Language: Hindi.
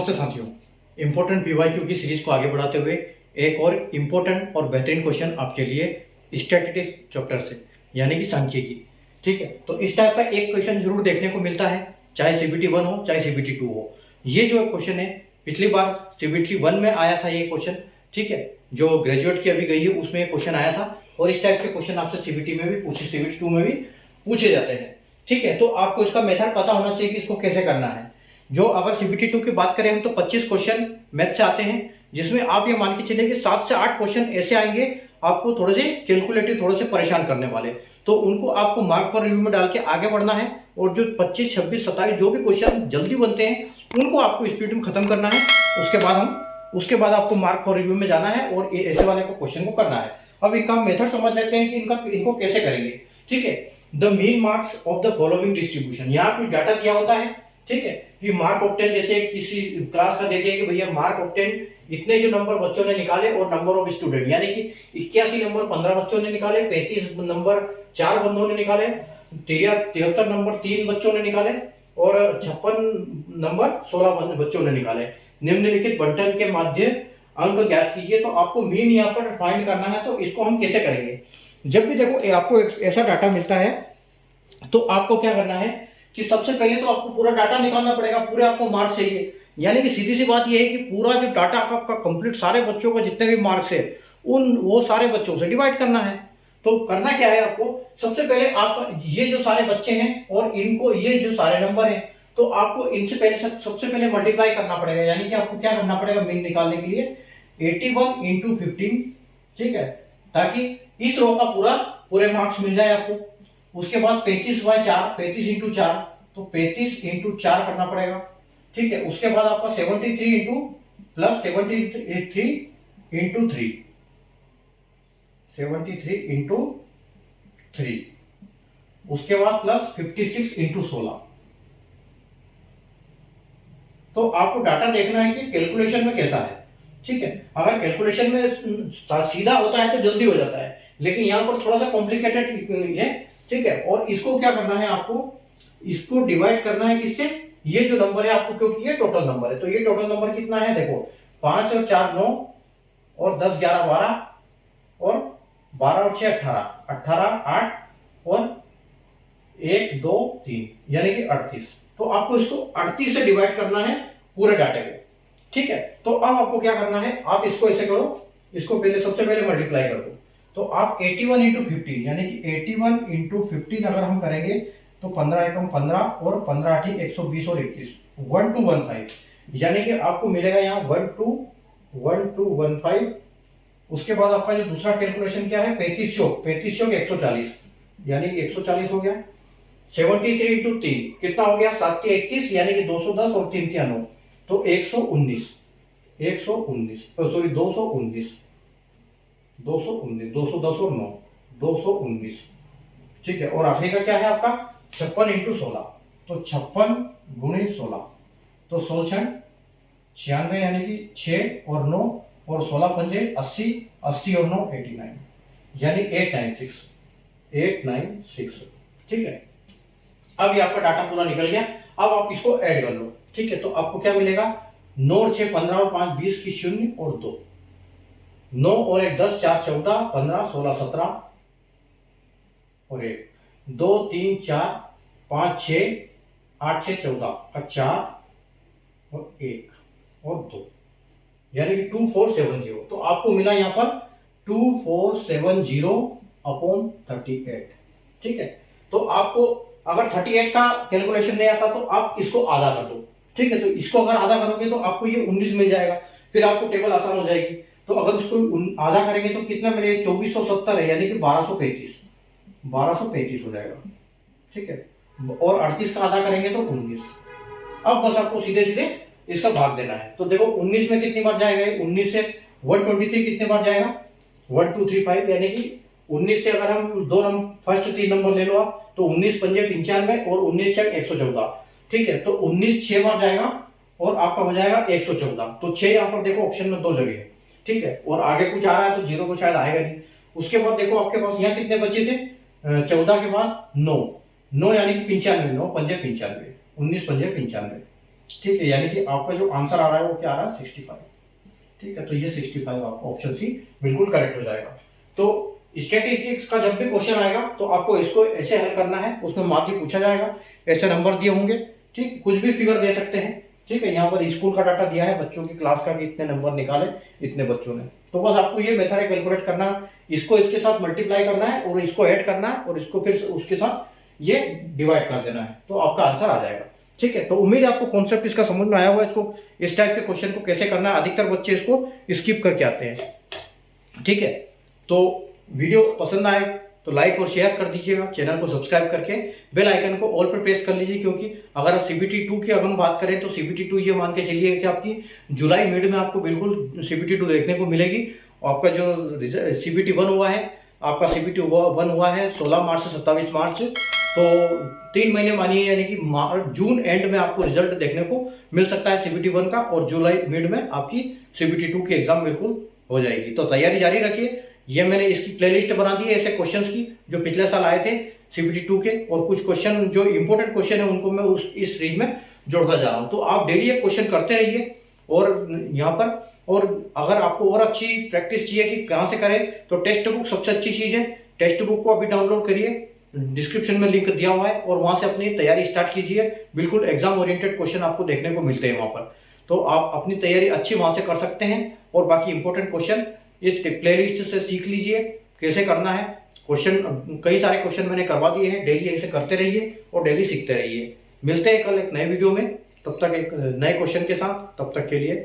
नमस्ते साथियों, इम्पोर्टेंट पीवाईक्यू की सीरीज को आगे बढ़ाते हुए एक और इम्पोर्टेंट और बेहतरीन क्वेश्चन आपके लिए स्टैटिस्टिक्स चैप्टर से यानी कि सांख्यिकी। ठीक है, तो इस टाइप का एक क्वेश्चन जरूर देखने को मिलता है, चाहे सीबीटी 1 हो चाहे सीबीटी 2 हो। ये जो क्वेश्चन है पिछली बार सीबीटी 1 में आया था ये क्वेश्चन, ठीक है, जो ग्रेजुएट की अभी गई है उसमें क्वेश्चन आया था और इस टाइप के क्वेश्चन आपसे सीबीटी में भी पूछे, सीबीटी 2 में भी पूछे जाते हैं। ठीक है, तो आपको इसका मेथड पता होना चाहिए कि इसको कैसे करना है। जो अगर सीबीटी 2 की बात करें हम तो 25 क्वेश्चन मैथ से आते हैं, जिसमें आप ये मान के चले कि 7 से 8 क्वेश्चन ऐसे आएंगे आपको थोड़े से कैलकुलेटिव, थोड़े से परेशान करने वाले, तो उनको आपको मार्क फॉर रिव्यू में डाल के आगे बढ़ना है। और जो 25, 26, 27 जो भी क्वेश्चन जल्दी बनते हैं उनको आपको स्पीड में खत्म करना है। उसके बाद आपको मार्क फॉर रिव्यू में जाना है और ऐसे वाले को क्वेश्चन को करना है। अब इनका मेथड समझ लेते हैं कि इनको कैसे करेंगे। ठीक है, the mean marks of the following distribution, यहाँ कुछ डाटा दिया होता है। ठीक है, कि मार्क ऑब्टेन, जैसे किसी क्लास का दे दिया कि भैया मार्क ऑब्टेन इतने जो नंबर बच्चों ने निकाले और नंबर ऑफ स्टूडेंट यानी कि 81 नंबर 15 बच्चों ने निकाले, 35 नंबर 4 बंदों ने निकाले, 73 नंबर 3 बच्चों ने निकाले और 56 नंबर 16 बच्चों ने निकाले। निम्नलिखित बंटन के माध्य अंक ज्ञात कीजिए। तो आपको मीन यहाँ पर फाइंड करना है, तो इसको हम कैसे करेंगे। जब भी देखो आपको ऐसा डाटा मिलता है तो आपको क्या करना है कि सबसे पहले तो आपको पूरा डाटा निकालना पड़ेगा, पूरे आपको मार्क्स चाहिए। यानी कि सीधी सी बात यह है कि पूरा जो डाटा आपका कंप्लीट सारे बच्चों का जितने भी मार्क्स है वो सारे बच्चों से डिवाइड करना है। तो करना क्या है आपको, सबसे पहले आप ये जो सारे बच्चे हैं और इनको ये जो सारे नंबर हैं तो आपको इनसे पहले सबसे पहले मल्टीप्लाई करना पड़ेगा। यानी कि आपको क्या करना पड़ेगा मीन निकालने के लिए 81 इंटू 15, ठीक है, ताकि इस रो का पूरे मार्क्स मिल जाए आपको। उसके बाद 35/4, 35 इंटू 4, तो 35 इंटू 4 करना पड़ेगा। ठीक है, उसके बाद आपका 73 इंटू प्लस 73 इंटू 3, 73 इंटू 3, उसके बाद प्लस 56 इंटू 16। तो आपको डाटा देखना है कि कैलकुलेशन में कैसा है। ठीक है, अगर कैलकुलेशन में सीधा होता है तो जल्दी हो जाता है, लेकिन यहाँ पर थोड़ा सा कॉम्प्लिकेटेड है। ठीक है, और इसको क्या करना है, आपको इसको डिवाइड करना है किससे, ये जो नंबर है आपको, क्योंकि ये टोटल नंबर है। तो ये टोटल नंबर कितना है, देखो 5 और 4 9 और 10 11 12 और 12 और 6 18, 18 8 और 1 2 3 यानी कि 38। तो आपको इसको 38 से डिवाइड करना है पूरे डाटे को। ठीक है, तो अब आपको क्या करना है, आप इसको ऐसे करो, इसको सबसे पहले मल्टीप्लाई कर दो। तो आप 81 इंटू 15 यानी कि 81 इंटू 15 अगर हम करेंगे तो 15 एकम 15 और 15 8 120 और 21 1215, यानी कि आपको मिलेगा यहाँ 1215। उसके बाद आपका जो दूसरा कैलकुलेशन क्या है, 35 चौक 140 यानी कि 140 हो गया। 73 इंटू 3 कितना हो गया, 7 के 21 यानी कि 210 और 3 के 9, तो 119 सॉरी 219 210 और 9 219। ठीक है, और आखिरी का क्या है आपका 56 इंटू 16, तो 56 गुणे 16, तो 16 96 यानी कि 6 और 9 और 16 पंजे 80, 80 और 9 89 यानी 896। ठीक है, अब ये आपका डाटा पूरा निकल गया। अब आप इसको ऐड कर लो। ठीक है, तो आपको क्या मिलेगा, 9 और 6 15 और 5 20 की 0 और 2, 9 और 1 10 4 14 15 16 17 और 1 2 3 4 5 6 8 6 14 का 4 और 1 और 2 यानी कि 2470। तो आपको मिला यहाँ पर 2470/38। ठीक है, तो आपको अगर 38 का कैलकुलेशन नहीं आता तो आप इसको आधा कर दो। ठीक है, तो इसको अगर आधा करोगे तो आपको ये 19 मिल जाएगा, फिर आपको टेबल आसान हो जाएगी। तो अगर उसको आधा करेंगे तो कितना मिलेगा, 2470 है यानी कि 1235 हो जाएगा। ठीक है, और 38 का आधा करेंगे तो 19। अब बस आपको सीधे सीधे इसका भाग देना है। तो देखो 19 में कितनी बार जाएगा, 19 से 123 कितने बार जाएगा, 1 2 3 5 यानी कि 19 से अगर हम फर्स्ट 3 नंबर ले लो आप, तो 19 पंजे 95 और 19 छक 114। ठीक है, तो 19 6 बार जाएगा और आपका हो जाएगा 114। तो 6 यहाँ पर देखो ऑप्शन में 2 जगह है। ठीक है, और आगे कुछ आ रहा है तो 0 को शायद आएगा नहीं। उसके बाद देखो आपके पास यहाँ कितने बचे थे, 14 के बाद 9 यानी कि 95, 9 पंजे 95, 19 पंजे 95। ठीक है, यानी कि आपका जो आंसर आ रहा है वो क्या आ रहा है 65। ठीक है, तो ये 65 आपका ऑप्शन सी बिल्कुल करेक्ट हो जाएगा। तो स्टैटिस्टिक्स का जब भी क्वेश्चन आएगा तो आपको इसको ऐसे हल करना है, उसमें मार्क भी पूछा जाएगा, ऐसे नंबर दिए होंगे। ठीक, कुछ भी फिगर दे सकते हैं। ठीक है, यहाँ पर स्कूल का डाटा दिया है बच्चों की क्लास का कि इतने नंबर निकाले इतने बच्चों ने, तो बस आपको ये मेथड है कैलकुलेट करना, इसको इसके साथ मल्टीप्लाई करना है और इसको ऐड करना है और इसको फिर उसके साथ ये डिवाइड कर देना है, तो आपका आंसर आ जाएगा। ठीक है, तो उम्मीद है आपको कॉन्सेप्ट इसका समझ में आया हुआ है, इसको इस टाइप के क्वेश्चन को कैसे करना है। अधिकतर बच्चे इसको स्किप करके आते हैं। ठीक है, तो वीडियो पसंद आए तो लाइक और शेयर कर दीजिएगा, चैनल को सब्सक्राइब करके बेल आइकन को ऑल पर प्रेस कर लीजिए, क्योंकि अगर CBT 2 की अगर हम बात करें तो CBT 2 ये मान के चलिए कि आपकी जुलाई मिड में आपको बिल्कुल CBT 2 देखने को मिलेगी। आपका जो CBT 1 हुआ है, आपका CBT 1 हुआ है 16 मार्च से 27 मार्च, तो 3 महीने मानिए, यानी कि जून एंड में आपको रिजल्ट देखने को मिल सकता है CBT 1 का, और जुलाई मिड में आपकी CBT 2 की एग्जाम बिल्कुल हो जाएगी। तो तैयारी जारी रखिए। ये मैंने इसकी प्लेलिस्ट बना दी है ऐसे क्वेश्चंस की जो पिछले साल आए थे CBT 2 के, और कुछ क्वेश्चन जो इंपॉर्टेंट क्वेश्चन है उनको मैं इस सीरीज में जोड़ता जा रहा हूं। तो आप डेली ये क्वेश्चन करते रहिए, और यहाँ पर और अगर आपको और अच्छी प्रैक्टिस चाहिए कि कहाँ से करें, तो टेक्स्ट बुक सबसे अच्छी चीज है। टेक्स्ट बुक को अभी डाउनलोड करिए, डिस्क्रिप्शन में लिंक दिया हुआ है, और वहां से अपनी तैयारी स्टार्ट कीजिए। बिल्कुल एग्जाम ओरिएंटेड क्वेश्चन आपको देखने को मिलते हैं वहां पर, तो आप अपनी तैयारी अच्छी वहां से कर सकते हैं। और बाकी इंपॉर्टेंट क्वेश्चन इस प्लेलिस्ट से सीख लीजिए कैसे करना है। क्वेश्चन कई सारे क्वेश्चन मैंने करवा दिए हैं, डेली ऐसे करते रहिए और डेली सीखते रहिए। मिलते हैं कल एक नए वीडियो में, तब तक एक नए क्वेश्चन के साथ। तब तक के लिए